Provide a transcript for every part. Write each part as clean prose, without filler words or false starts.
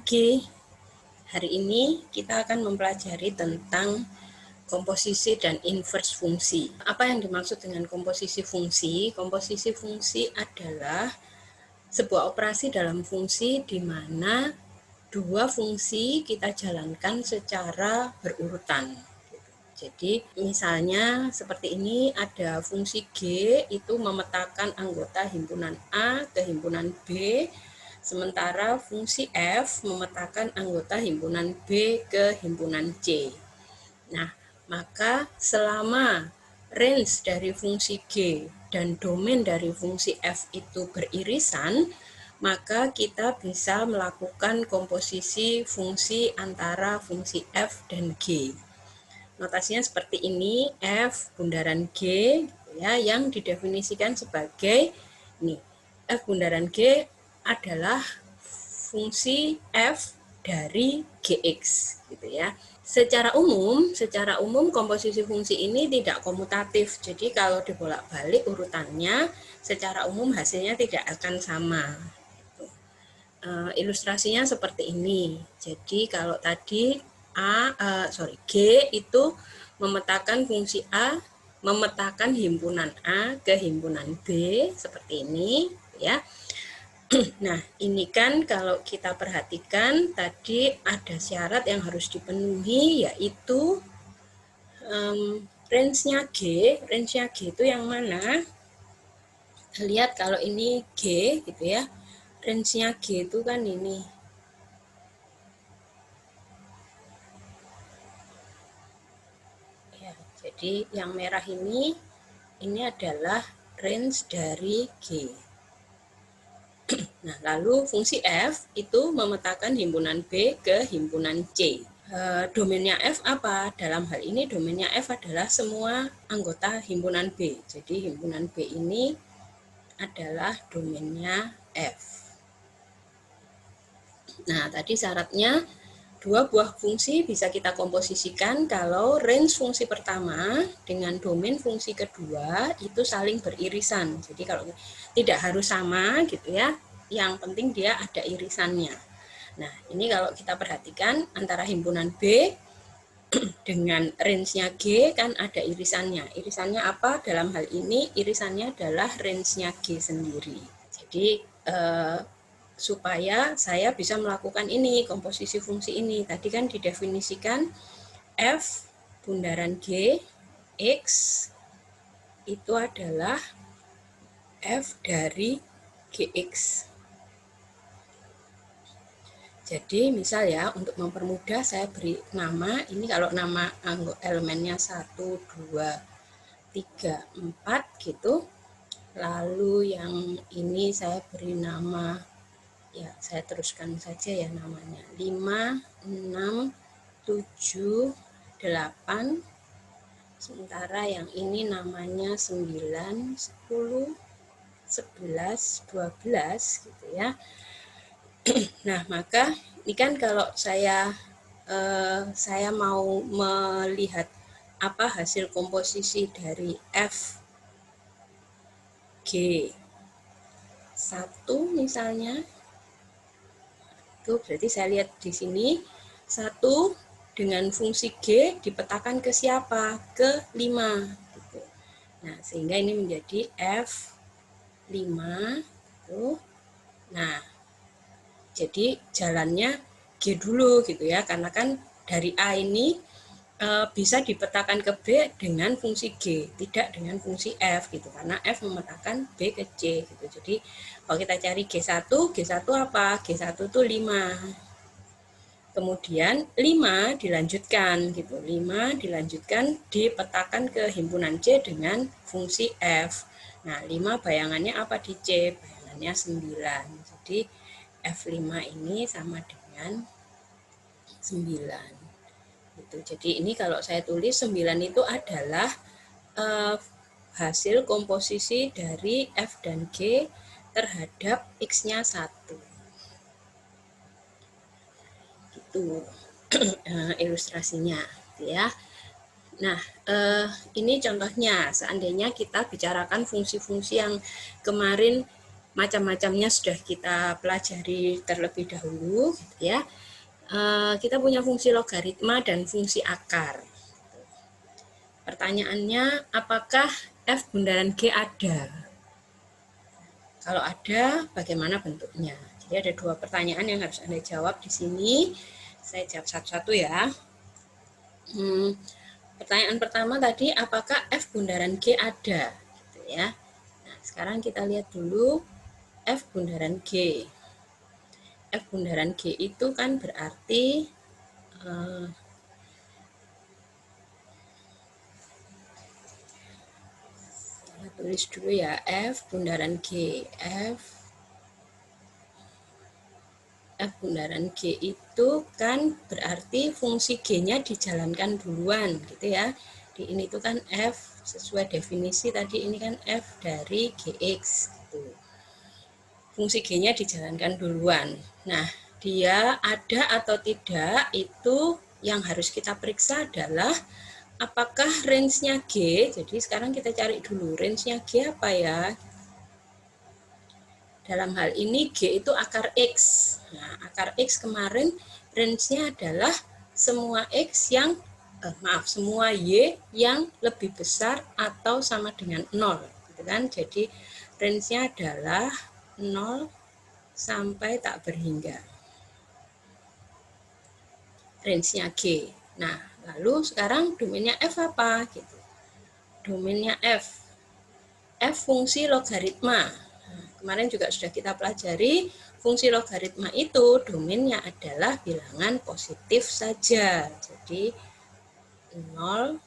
pagi. Hari ini kita akan mempelajari tentang komposisi dan inverse fungsi. Apa yang dimaksud dengan komposisi fungsi? Komposisi fungsi adalah sebuah operasi dalam fungsi di mana dua fungsi kita jalankan secara berurutan. Jadi misalnya seperti ini, ada fungsi G itu memetakan anggota himpunan A ke himpunan B, sementara fungsi F memetakan anggota himpunan B ke himpunan C. Nah, maka selama range dari fungsi G dan domain dari fungsi F itu beririsan, maka kita bisa melakukan komposisi fungsi antara fungsi F dan G. Notasinya seperti ini, F bundaran G ya, yang didefinisikan sebagai ini. F bundaran G adalah fungsi F dari Gx gitu ya. Secara umum komposisi fungsi ini tidak komutatif. Jadi kalau dibolak-balik urutannya, secara umum hasilnya tidak akan sama. Ilustrasinya seperti ini. Jadi kalau tadi G itu memetakan fungsi A, memetakan himpunan A ke himpunan B seperti ini ya. Nah, ini kan kalau kita perhatikan tadi ada syarat yang harus dipenuhi, yaitu range-nya G itu yang mana? Lihat kalau ini G gitu ya, range-nya G itu kan ini. Ya, jadi yang merah ini adalah range dari G. Nah, lalu fungsi F itu memetakan himpunan B ke himpunan C. Domainnya F apa? Dalam hal ini domainnya F adalah semua anggota himpunan B. Jadi himpunan B ini adalah domainnya F. Nah, tadi syaratnya dua buah fungsi bisa kita komposisikan kalau range fungsi pertama dengan domain fungsi kedua itu saling beririsan. Jadi kalau tidak harus sama gitu ya, yang penting dia ada irisannya. Nah, ini kalau kita perhatikan antara himpunan B dengan range-nya G kan ada irisannya. Irisannya apa? Dalam hal ini irisannya adalah range-nya G sendiri. Jadi supaya saya bisa melakukan ini, komposisi fungsi ini. Tadi kan didefinisikan F bundaran G X itu adalah F dari Gx. Jadi misal ya, untuk mempermudah saya beri nama, ini kalau nama elemennya 1, 2, 3, 4 gitu. Lalu yang ini saya beri nama, ya saya teruskan saja ya namanya, 5, 6, 7, 8. Sementara yang ini namanya 9, 10, 11, 12 gitu ya. Nah, maka ini kan kalau saya mau melihat apa hasil komposisi dari F G 1 misalnya, itu berarti saya lihat di sini 1 dengan fungsi G dipetakan ke siapa? Ke 5 gitu. Nah, sehingga ini menjadi F5 gitu. Nah, jadi jalannya G dulu gitu ya, karena kan dari A ini bisa dipetakan ke B dengan fungsi G, tidak dengan fungsi F gitu, karena F memetakan B ke C gitu. Jadi kalau kita cari G1 apa? G1 itu 5. Kemudian 5 dilanjutkan gitu. 5 dilanjutkan dipetakan ke himpunan C dengan fungsi F. Nah, 5 bayangannya apa di C? Bayangannya 9. Jadi F5 ini sama dengan 9. Gitu. Jadi ini kalau saya tulis 9 itu adalah hasil komposisi dari F dan G terhadap X-nya 1. Gitu ilustrasinya ya. Nah, ini contohnya, seandainya kita bicarakan fungsi-fungsi yang kemarin macam-macamnya sudah kita pelajari terlebih dahulu, gitu ya. Kita punya fungsi logaritma dan fungsi akar. Pertanyaannya, apakah F bundaran G ada? Kalau ada, bagaimana bentuknya? Jadi ada dua pertanyaan yang harus Anda jawab di sini. Saya jawab satu-satu ya. Pertanyaan pertama tadi, apakah F bundaran G ada? Gitu ya. Nah, sekarang kita lihat dulu F bundaran G. F bundaran G itu kan berarti kita tulis dulu ya, F bundaran G. F bundaran G itu kan berarti fungsi G-nya dijalankan duluan gitu ya. Di ini tuh kan F sesuai definisi tadi, ini kan F dari Gx gitu. Fungsi G-nya dijalankan duluan. Nah, dia ada atau tidak itu yang harus kita periksa adalah apakah range-nya G. Jadi sekarang kita cari dulu range-nya G apa ya. Dalam hal ini G itu akar X. Nah, akar X kemarin range-nya adalah semua X yang, semua Y yang lebih besar atau sama dengan 0. Gitu kan? Jadi range-nya adalah 0 sampai tak berhingga. Range-nya G. Nah, lalu sekarang domainnya F apa? Gitu. Domainnya F. F fungsi logaritma. Nah, kemarin juga sudah kita pelajari, fungsi logaritma itu domainnya adalah bilangan positif saja. Jadi 0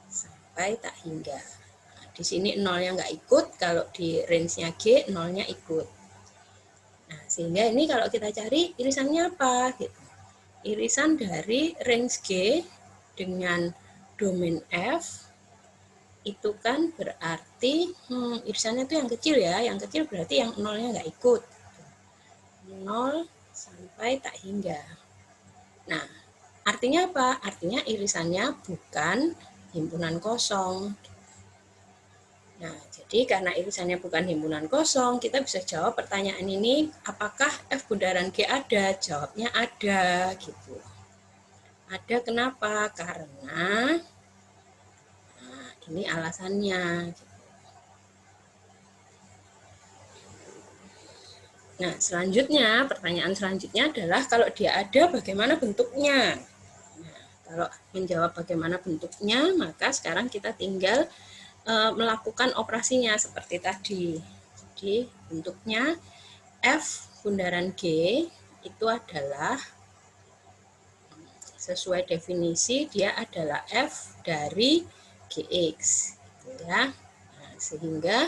sampai tak hingga. Nah, di sini 0-nya nggak ikut, kalau di range-nya G 0-nya ikut. Nah, sehingga ini kalau kita cari irisannya apa? Gitu. Irisan dari range G dengan domain F itu kan berarti irisannya itu yang kecil ya, yang kecil berarti yang nolnya nggak ikut, 0 sampai tak hingga. Nah, artinya apa? Artinya irisannya bukan himpunan kosong. Nah, jadi karena irisannya bukan himpunan kosong, kita bisa jawab pertanyaan ini, apakah F bundaran G ada? Jawabnya ada, gitu. Ada kenapa? Karena ini alasannya. Nah, selanjutnya, pertanyaan selanjutnya adalah kalau dia ada, bagaimana bentuknya? Nah, kalau menjawab bagaimana bentuknya, maka sekarang kita tinggal melakukan operasinya seperti tadi. Jadi, bentuknya F bundaran G itu adalah, sesuai definisi, dia adalah F dari Gx. Gitu ya. Nah, sehingga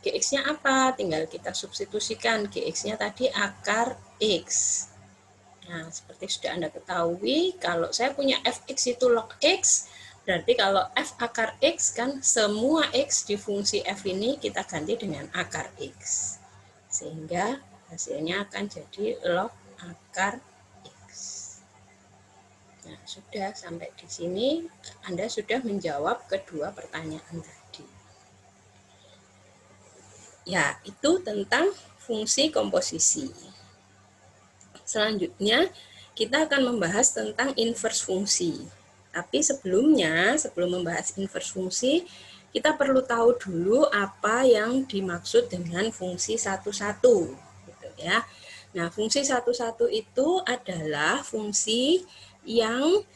Gx-nya apa? Tinggal kita substitusikan. Gx-nya tadi akar X. Nah, seperti sudah Anda ketahui, kalau saya punya fx itu log X, berarti kalau f akar X kan semua X di fungsi f ini kita ganti dengan akar X. Sehingga hasilnya akan jadi log akar X. Nah, sudah sampai di sini Anda sudah menjawab kedua pertanyaan tadi. Ya, itu tentang fungsi komposisi. Selanjutnya, kita akan membahas tentang inverse fungsi. Tapi sebelumnya, sebelum membahas inverse fungsi, kita perlu tahu dulu apa yang dimaksud dengan fungsi satu-satu. Gitu ya. Nah, fungsi satu-satu itu adalah fungsi yang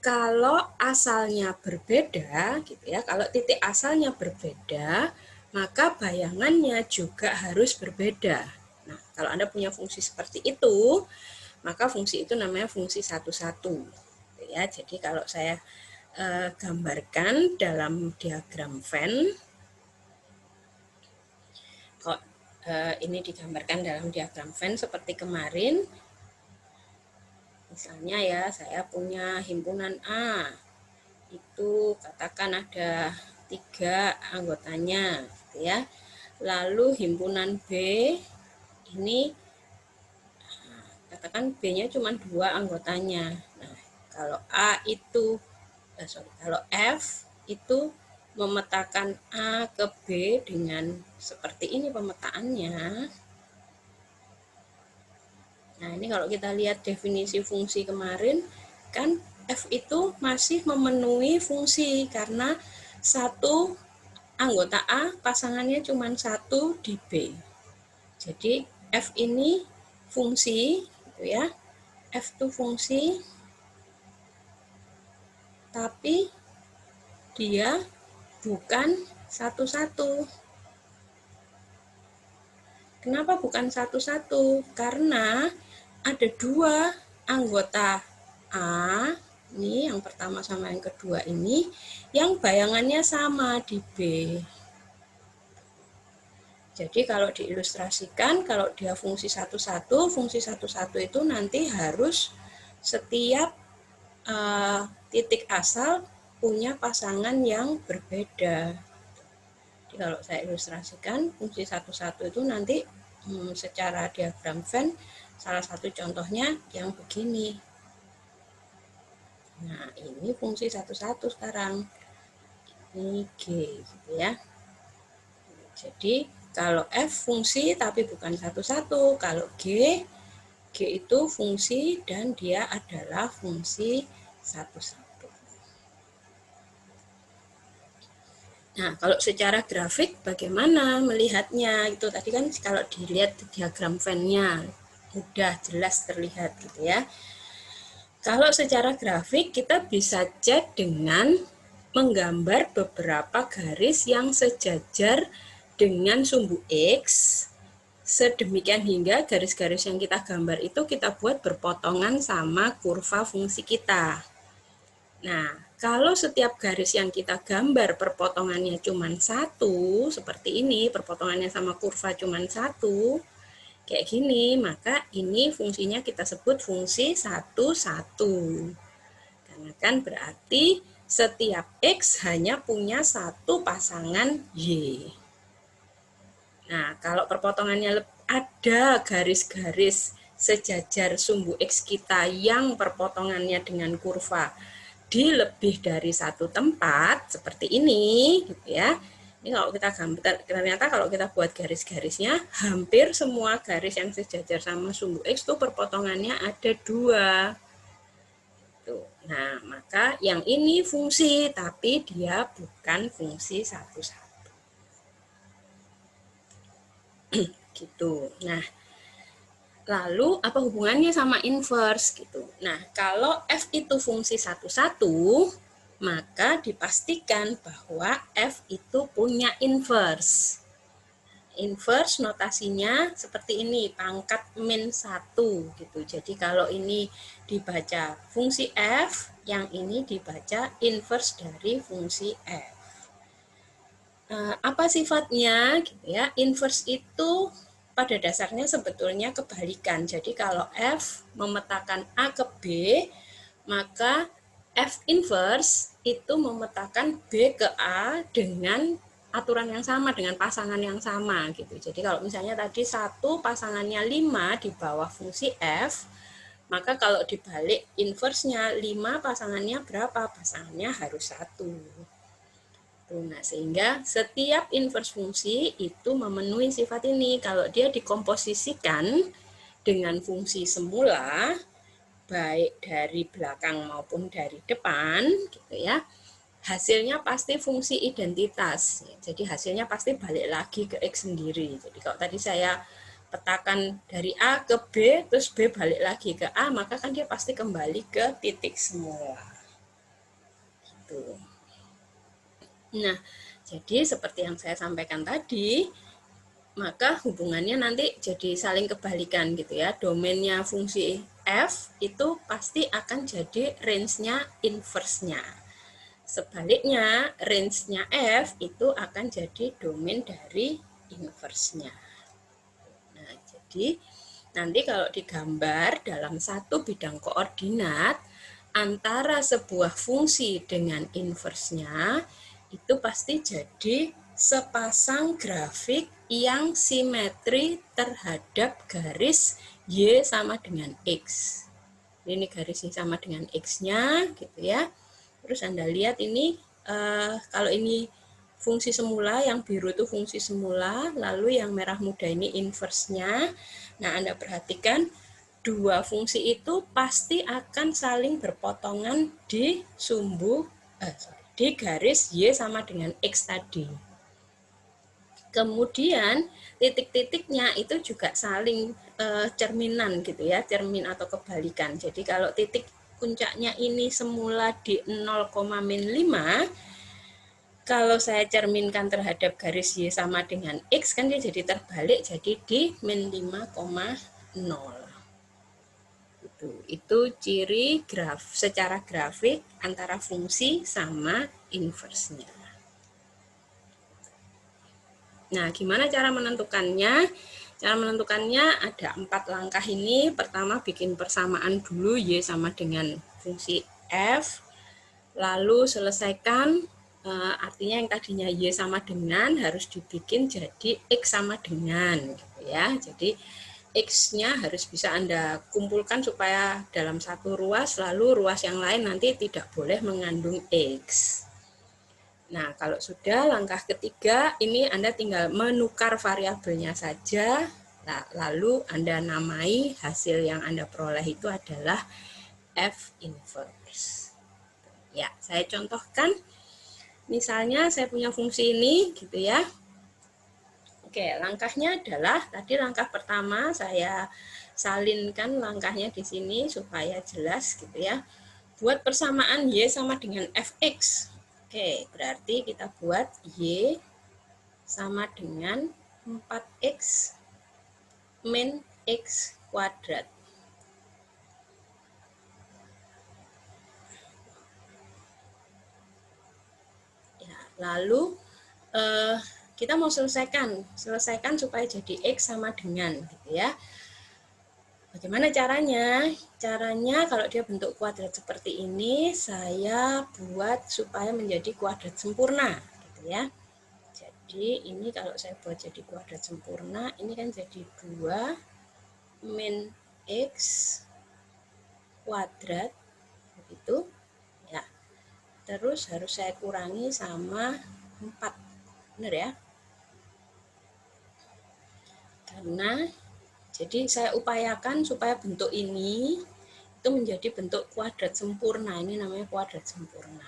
kalau asalnya berbeda, gitu ya, kalau titik asalnya berbeda, maka bayangannya juga harus berbeda. Nah, kalau Anda punya fungsi seperti itu, maka fungsi itu namanya fungsi satu-satu. Ya, jadi kalau saya gambarkan dalam diagram Venn, kok ini digambarkan dalam diagram Venn seperti kemarin. Misalnya ya, saya punya himpunan A, itu katakan ada 3 anggotanya, gitu ya. Lalu himpunan B ini katakan B-nya cuma 2 anggotanya. Nah, kalau A itu kalau F itu memetakan A ke B dengan seperti ini pemetaannya. Nah, ini kalau kita lihat definisi fungsi kemarin, kan F itu masih memenuhi fungsi karena satu anggota A pasangannya cuma satu di B. Jadi F ini fungsi, gitu ya. F itu fungsi, tapi dia bukan satu-satu. Kenapa bukan satu-satu? Karena ada dua anggota A, ini yang pertama sama yang kedua ini, yang bayangannya sama di B. Jadi kalau diilustrasikan, kalau dia fungsi satu-satu itu nanti harus setiap titik asal punya pasangan yang berbeda. Jadi kalau saya ilustrasikan, fungsi satu-satu itu nanti secara diagram Venn, salah satu contohnya yang begini. Nah, ini fungsi satu-satu sekarang. Ini G, gitu ya. Jadi, kalau F fungsi tapi bukan satu-satu. Kalau G itu fungsi dan dia adalah fungsi satu-satu. Nah, kalau secara grafik bagaimana melihatnya? Itu tadi kan kalau dilihat di diagram Venn-nya mudah jelas terlihat gitu ya. Kalau secara grafik kita bisa cek dengan menggambar beberapa garis yang sejajar dengan sumbu X, sedemikian hingga garis-garis yang kita gambar itu kita buat berpotongan sama kurva fungsi kita. Nah, kalau setiap garis yang kita gambar perpotongannya cuma satu, seperti ini, perpotongannya sama kurva cuma satu, kayak gini, maka ini fungsinya kita sebut fungsi satu-satu. Karena kan berarti setiap X hanya punya satu pasangan Y. Nah, kalau perpotongannya ada garis-garis sejajar sumbu X kita yang perpotongannya dengan kurva di lebih dari satu tempat, seperti ini, gitu ya. Ini kalau kita gambar, ternyata kalau kita buat garis-garisnya, hampir semua garis yang sejajar sama sumbu X itu perpotongannya ada dua. Nah, maka yang ini fungsi, tapi dia bukan fungsi satu-satu. Gitu. Nah, lalu apa hubungannya sama inverse gitu? Nah, kalau F itu fungsi satu-satu, maka dipastikan bahwa F itu punya inverse. Inverse notasinya seperti ini, pangkat min 1 gitu. Jadi kalau ini dibaca fungsi F, yang ini dibaca inverse dari fungsi F. Apa sifatnya gitu ya? Inverse itu pada dasarnya sebetulnya kebalikan. Jadi kalau F memetakan A ke B, maka F inverse itu memetakan B ke A dengan aturan yang sama, dengan pasangan yang sama gitu. Jadi kalau misalnya tadi satu pasangannya 5 di bawah fungsi F, maka kalau dibalik inverse-nya 5 pasangannya berapa? Pasangannya harus 1. Nah, sehingga setiap inverse fungsi itu memenuhi sifat ini. Kalau dia dikomposisikan dengan fungsi semula, baik dari belakang maupun dari depan, gitu ya, hasilnya pasti fungsi identitas. Jadi hasilnya pasti balik lagi ke X sendiri. Jadi kalau tadi saya petakan dari A ke B, terus B balik lagi ke A, maka kan dia pasti kembali ke titik semula. Gitu. Nah, jadi seperti yang saya sampaikan tadi, maka hubungannya nanti jadi saling kebalikan gitu ya. Domainnya fungsi F itu pasti akan jadi range-nya inverse-nya. Sebaliknya, range-nya F itu akan jadi domain dari inverse-nya. Nah, jadi nanti kalau digambar dalam satu bidang koordinat, antara sebuah fungsi dengan inverse-nya, itu pasti jadi sepasang grafik yang simetri terhadap garis Y sama dengan X. Ini garisnya sama dengan X-nya, gitu ya. Terus Anda lihat ini, kalau ini fungsi semula, yang biru itu fungsi semula, lalu yang merah muda ini inverse-nya. Nah, Anda perhatikan dua fungsi itu pasti akan saling berpotongan di di garis Y sama dengan X tadi. Kemudian titik-titiknya itu juga saling cerminan gitu ya, cermin atau kebalikan. Jadi kalau titik puncaknya ini semula di 0,-5, kalau saya cerminkan terhadap garis Y sama dengan X kan dia jadi terbalik, jadi di -5,0. Itu ciri secara grafik antara fungsi sama inversnya. Nah, gimana cara menentukannya? Cara menentukannya ada 4 langkah ini. Pertama, bikin persamaan dulu Y sama dengan fungsi F. Lalu selesaikan, artinya yang tadinya Y sama dengan harus dibikin jadi X sama dengan. Gitu ya. Jadi X-nya harus bisa Anda kumpulkan supaya dalam satu ruas, lalu ruas yang lain nanti tidak boleh mengandung X. Nah, kalau sudah langkah ketiga, ini Anda tinggal menukar variabelnya saja, lalu Anda namai hasil yang Anda peroleh itu adalah F inverse. Ya, saya contohkan, misalnya saya punya fungsi ini, gitu ya. Oke, langkahnya adalah tadi langkah pertama saya salinkan langkahnya di sini supaya jelas gitu ya. Buat persamaan Y sama dengan Fx. Oke, berarti kita buat Y sama dengan 4x min x kuadrat. Ya, lalu kita mau selesaikan supaya jadi X sama dengan gitu ya. Bagaimana caranya? Caranya kalau dia bentuk kuadrat seperti ini, saya buat supaya menjadi kuadrat sempurna gitu ya. Jadi ini kalau saya buat jadi kuadrat sempurna, ini kan jadi 2 min X kuadrat begitu ya. Terus harus saya kurangi sama 4. Benar ya? Karena jadi saya upayakan supaya bentuk ini itu menjadi bentuk kuadrat sempurna. Ini namanya kuadrat sempurna.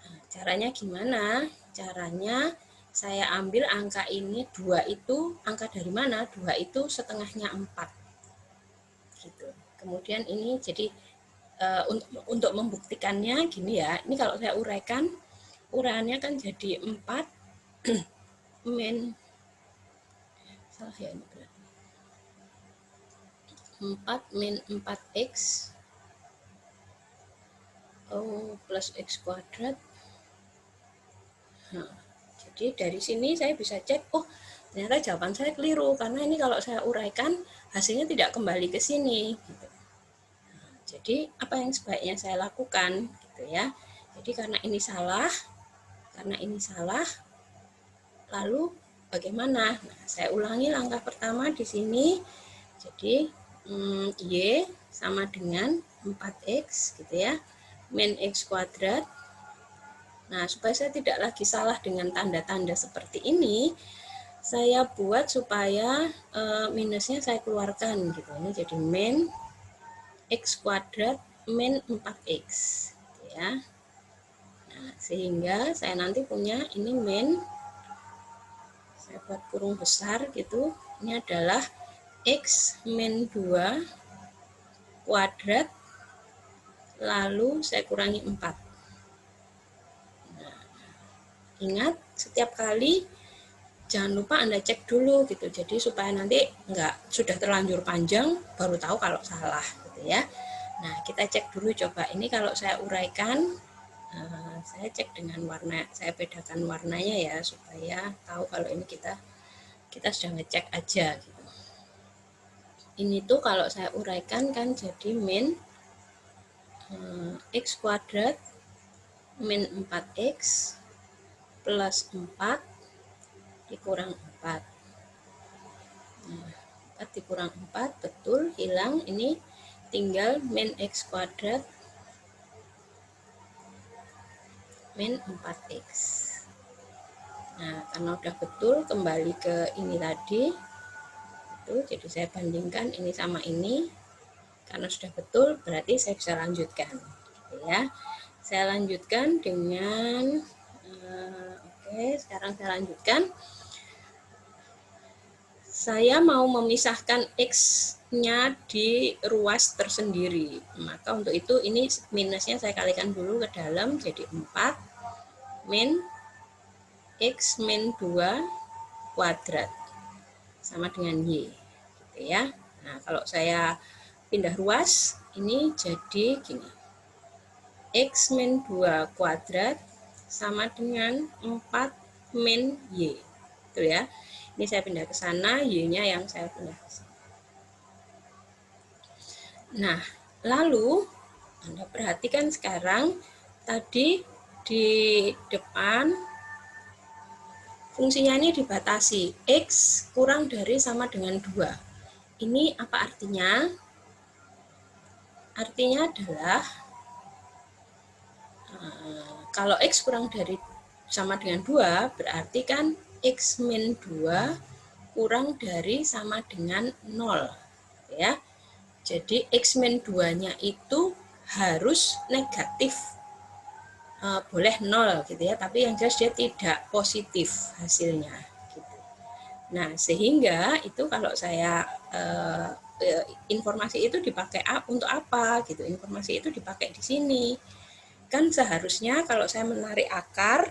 Nah, caranya gimana? Caranya saya ambil angka ini, 2 itu angka dari mana? 2 itu setengahnya 4. Gitu. Kemudian ini jadi untuk membuktikannya gini ya. Ini kalau saya uraikan, uraiannya kan jadi 4 min salah ya ini berarti 4 min 4x plus x kuadrat. Nah, jadi dari sini saya bisa cek, oh ternyata jawaban saya keliru karena ini kalau saya uraikan hasilnya tidak kembali ke sini. Gitu. Nah, jadi apa yang sebaiknya saya lakukan, gitu ya? Jadi karena ini salah, lalu bagaimana? Nah, saya ulangi langkah pertama di sini. Jadi Y sama dengan 4x, gitu ya, min x kuadrat. Nah, supaya saya tidak lagi salah dengan tanda-tanda seperti ini, saya buat supaya minusnya saya keluarkan gitu. Ini jadi min x kuadrat min 4x gitu ya. Nah, sehingga saya nanti punya ini min, saya buat kurung besar gitu. Ini adalah x min 2 kuadrat lalu saya kurangi 4. Ingat, setiap kali jangan lupa Anda cek dulu gitu. Jadi supaya nanti sudah terlanjur panjang baru tahu kalau salah gitu ya. Nah, kita cek dulu coba. Ini kalau saya uraikan, saya cek dengan warna, saya bedakan warnanya ya supaya tahu kalau ini kita sudah ngecek aja gitu. Ini tuh kalau saya uraikan kan jadi min x kuadrat min 4x plus 4 dikurang 4. Nah, 4 dikurang 4, betul, hilang. Ini tinggal min x kuadrat min 4x. Nah, karena udah betul, kembali ke ini tadi. Jadi saya bandingkan ini sama ini. Karena sudah betul, berarti saya bisa lanjutkan. Ya, saya lanjutkan dengan sekarang saya lanjutkan. Saya mau memisahkan X-nya di ruas tersendiri. Maka untuk itu ini minusnya saya kalikan dulu ke dalam, jadi 4 min X min 2 kuadrat sama dengan Y. Gitu ya. Nah, kalau saya pindah ruas, ini jadi gini. X min 2 kuadrat sama dengan 4 min Y. Itu ya. Ini saya pindah ke sana, Y-nya yang saya pindah ke sana. Nah, lalu Anda perhatikan sekarang tadi di depan fungsinya ini dibatasi, X kurang dari sama dengan 2. Ini apa artinya? Artinya adalah kalau X kurang dari sama dengan 2, berarti kan X min 2 kurang dari sama dengan 0. Ya. Jadi X min 2-nya itu harus negatif. Boleh 0 gitu ya, tapi yang jelas dia tidak positif hasilnya gitu. Nah, sehingga itu kalau saya informasi itu dipakai untuk apa gitu, informasi itu dipakai di sini. Kan seharusnya kalau saya menarik akar,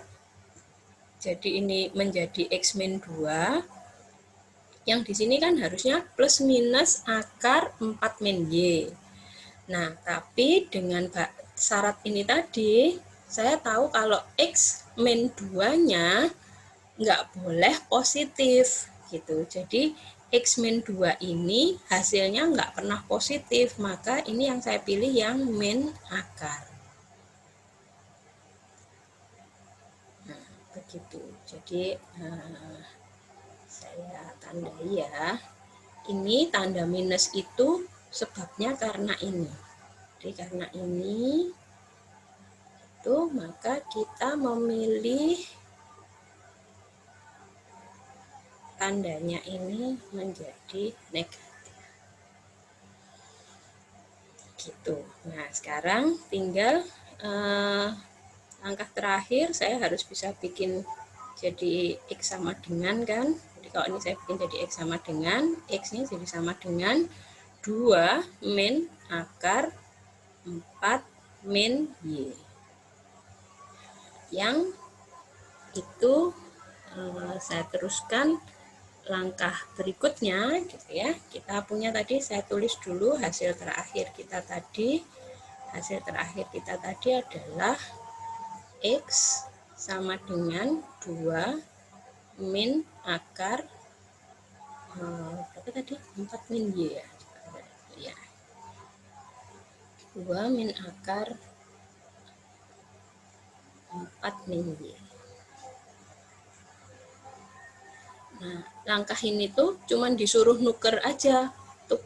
jadi ini menjadi X min 2, yang di sini kan harusnya plus minus akar 4 min Y. Nah, tapi dengan syarat ini tadi, saya tahu kalau X min 2-nya nggak boleh positif gitu. Jadi X min 2 ini hasilnya nggak pernah positif, maka ini yang saya pilih yang min akar. Nah, begitu. Jadi saya tandai ya. Ini tanda minus itu sebabnya karena ini. Jadi karena ini itu maka kita memilih tandanya ini menjadi negatif. Gitu. Nah, sekarang tinggal langkah terakhir saya harus bisa bikin jadi X sama dengan kan. Jadi kalau ini saya bikin jadi X sama dengan, X-nya jadi sama dengan 2 min akar 4 min Y. Yang itu saya teruskan langkah berikutnya gitu ya. Kita punya tadi saya tulis dulu hasil terakhir kita tadi. Hasil terakhir kita tadi adalah X sama dengan 2 min akar berapa tadi? 4 min Y ya. 2 min akar 4 min Y. Nah, langkah ini tuh cuman disuruh nuker aja,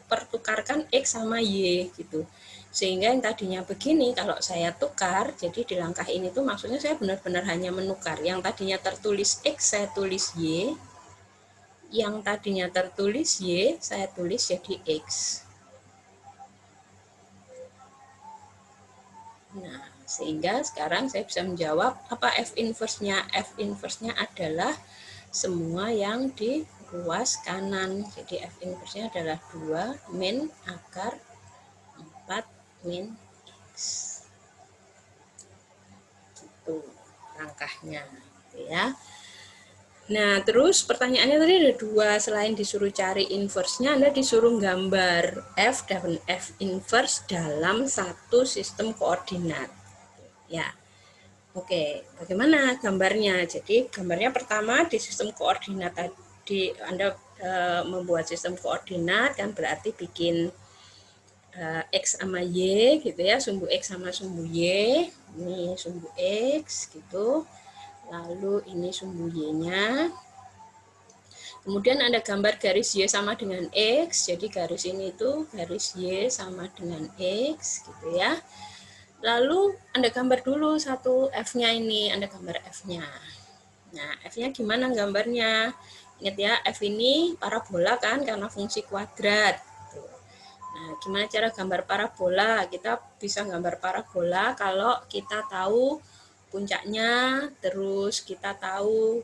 pertukarkan X sama Y gitu. Sehingga yang tadinya begini, kalau saya tukar, jadi di langkah ini tuh maksudnya saya benar-benar hanya menukar. Yang tadinya tertulis X, saya tulis Y. Yang tadinya tertulis Y, saya tulis jadi X. Nah, sehingga sekarang saya bisa menjawab apa F inverse-nya. F inverse-nya adalah semua yang di ruas kanan. Jadi F inverse-nya adalah 2 min akar 4 min X. Gitu langkahnya gitu ya. Nah, terus pertanyaannya tadi ada 2, selain disuruh cari inverse-nya, Anda disuruh gambar F dan F inverse dalam satu sistem koordinat. Ya. Oke, bagaimana gambarnya? Jadi, gambarnya pertama di sistem koordinat tadi Anda membuat sistem koordinat kan berarti bikin X sama Y gitu ya, sumbu X sama sumbu Y. Ini sumbu X gitu. Lalu ini sumbu Y-nya. Kemudian ada gambar garis Y sama dengan X. Jadi garis ini itu garis Y sama dengan X gitu ya. Lalu Anda gambar dulu satu F-nya ini, Anda gambar F-nya. Nah, F-nya gimana gambarnya? Ingat ya, F ini parabola kan karena fungsi kuadrat. Nah, gimana cara gambar parabola? Kita bisa gambar parabola kalau kita tahu puncaknya, terus kita tahu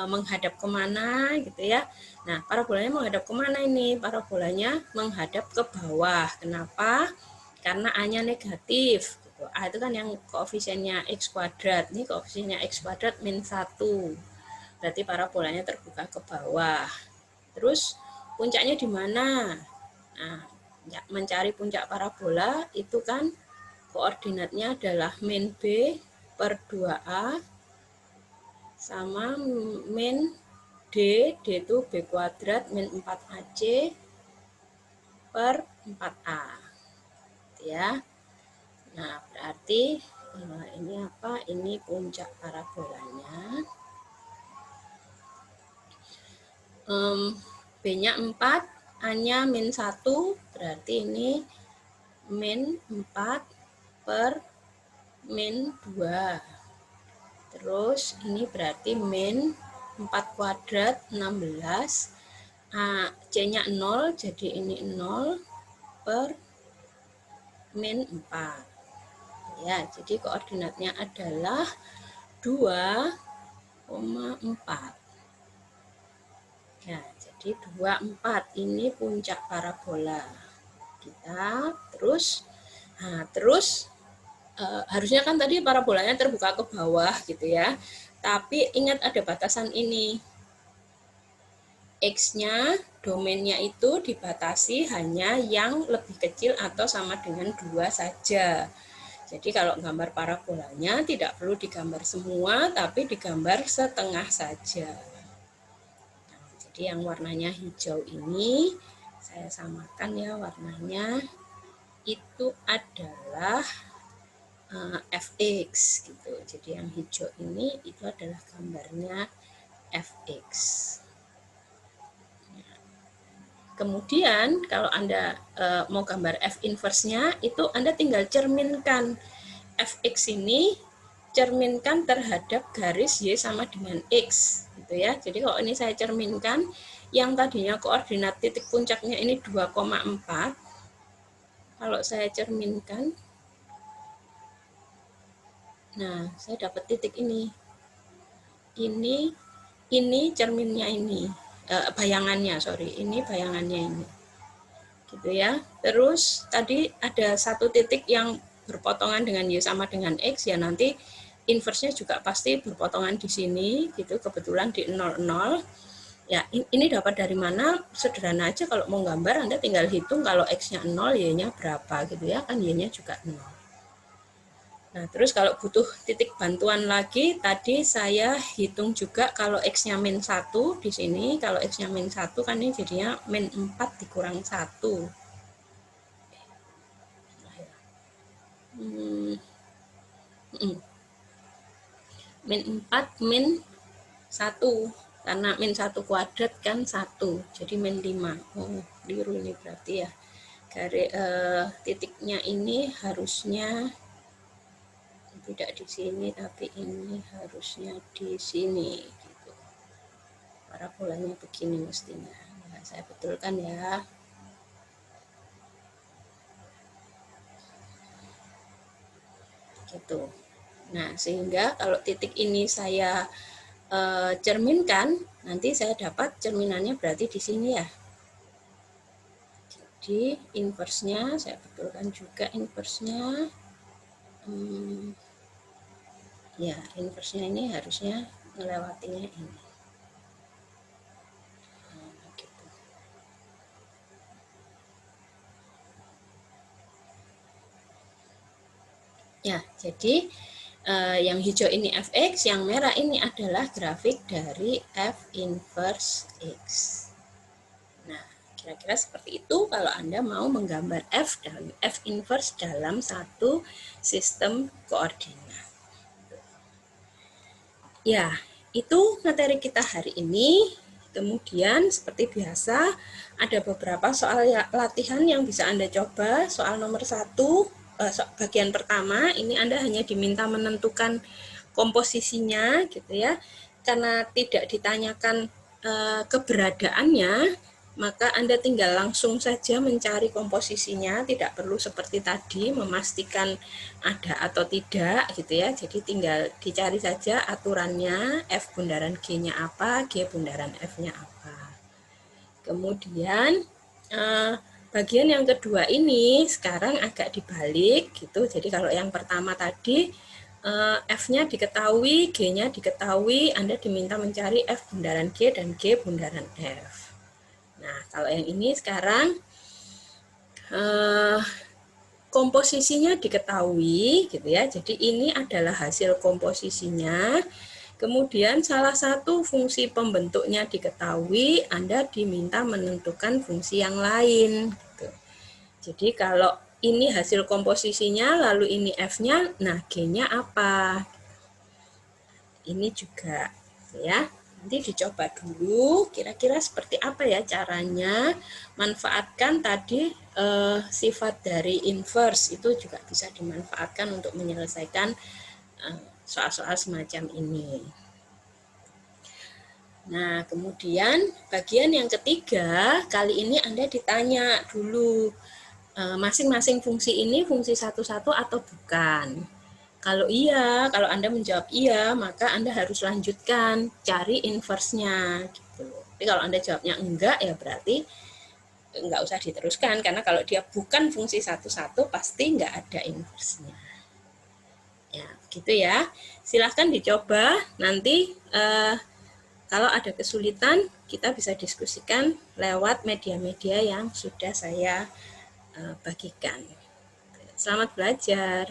menghadap kemana gitu ya. Nah, parabolanya menghadap kemana ini? Parabolanya menghadap ke bawah. Kenapa? Karena A-nya negatif. A itu kan yang koefisiennya X kuadrat. Ini koefisiennya X kuadrat min 1. Berarti parabolanya terbuka ke bawah. Terus puncaknya di mana? Nah, mencari puncak parabola itu kan koordinatnya adalah min B per 2A sama min D, D itu B kuadrat min 4AC per 4A. Ya. Nah, berarti ini apa? Ini puncak parabolanya. B-nya 4, A-nya min 1, berarti ini min 4 per min 2. Terus ini berarti min 4 kuadrat 16. C-nya 0, jadi ini 0 per min 4. Ya, jadi koordinatnya adalah 2,4. Ya, jadi 24 ini puncak parabola kita. Terus harusnya kan tadi parabolanya terbuka ke bawah gitu ya. Tapi ingat ada batasan ini. X-nya domainnya itu dibatasi hanya yang lebih kecil atau sama dengan 2 saja. Jadi kalau gambar parabolanya tidak perlu digambar semua, tapi digambar setengah saja. Jadi yang warnanya hijau ini saya samakan ya, warnanya itu adalah fx gitu. Jadi yang hijau ini itu adalah gambarnya fx. Kemudian kalau Anda mau gambar f inverse-nya itu Anda tinggal cerminkan fx ini, cerminkan terhadap garis y sama dengan x gitu ya. Jadi kalau ini saya cerminkan, yang tadinya koordinat titik puncaknya ini 2,4, kalau saya cerminkan, nah saya dapat titik ini cerminnya ini, bayangannya, ini bayangannya ini gitu ya. Terus tadi ada satu titik yang berpotongan dengan y sama dengan x, ya nanti inverse-nya juga pasti berpotongan di sini gitu, kebetulan di 0,0. Ya, ini dapat dari mana? Sederhana aja, kalau mau gambar Anda tinggal hitung kalau x-nya 0, y-nya berapa gitu ya, kan y-nya juga 0. Nah, terus kalau butuh titik bantuan lagi, tadi saya hitung juga kalau x-nya min 1 di sini, kalau x-nya min 1 kan ini jadinya min 4 dikurang 1. Min 4 min 1, karena min 1 kuadrat kan 1, jadi min 5. Oh, keliru ini berarti ya. Titiknya ini harusnya tidak di sini, tapi ini harusnya di sini gitu. Parabolanya begini mestinya. Nah, saya betulkan ya. Gitu. Nah, sehingga kalau titik ini saya cerminkan, nanti saya dapat cerminannya berarti di sini ya. Jadi inverse-nya saya betulkan juga, inverse-nya ya, inverse-nya ini harusnya melewatinya ini. Gitu. Ya, jadi yang hijau ini fx, yang merah ini adalah grafik dari f inverse x. Nah, kira-kira seperti itu kalau Anda mau menggambar f inverse dalam satu sistem koordinat. Ya, itu materi kita hari ini. Kemudian seperti biasa ada beberapa soal latihan yang bisa Anda coba. Soal nomor 1, bagian pertama ini Anda hanya diminta menentukan komposisinya gitu ya. karena tidak ditanyakan keberadaannya, maka Anda tinggal langsung saja mencari komposisinya, tidak perlu seperti tadi memastikan ada atau tidak gitu ya. Jadi tinggal dicari saja aturannya, F bundaran G-nya apa, G bundaran F-nya apa. Kemudian bagian yang kedua ini sekarang agak dibalik gitu. Jadi kalau yang pertama tadi F-nya diketahui, G-nya diketahui, Anda diminta mencari F bundaran G dan G bundaran F. Nah, kalau yang ini sekarang komposisinya diketahui gitu ya. Jadi ini adalah hasil komposisinya. Kemudian salah satu fungsi pembentuknya diketahui, Anda diminta menentukan fungsi yang lain gitu. Jadi kalau ini hasil komposisinya, lalu ini F-nya, nah G-nya apa? Ini juga ya. Nanti dicoba dulu kira-kira seperti apa ya caranya manfaatkan tadi sifat dari inverse, itu juga bisa dimanfaatkan untuk menyelesaikan soal-soal semacam ini. Nah, kemudian bagian yang ketiga, kali ini Anda ditanya dulu masing-masing fungsi ini fungsi satu-satu atau bukan. Kalau iya, kalau Anda menjawab iya, maka Anda harus lanjutkan cari inverse-nya gitu. Tapi kalau Anda jawabnya enggak, ya berarti enggak usah diteruskan, karena kalau dia bukan fungsi satu-satu pasti enggak ada inverse-nya. Ya, gitu ya. Silahkan dicoba, nanti kalau ada kesulitan kita bisa diskusikan lewat media-media yang sudah saya bagikan. Selamat belajar.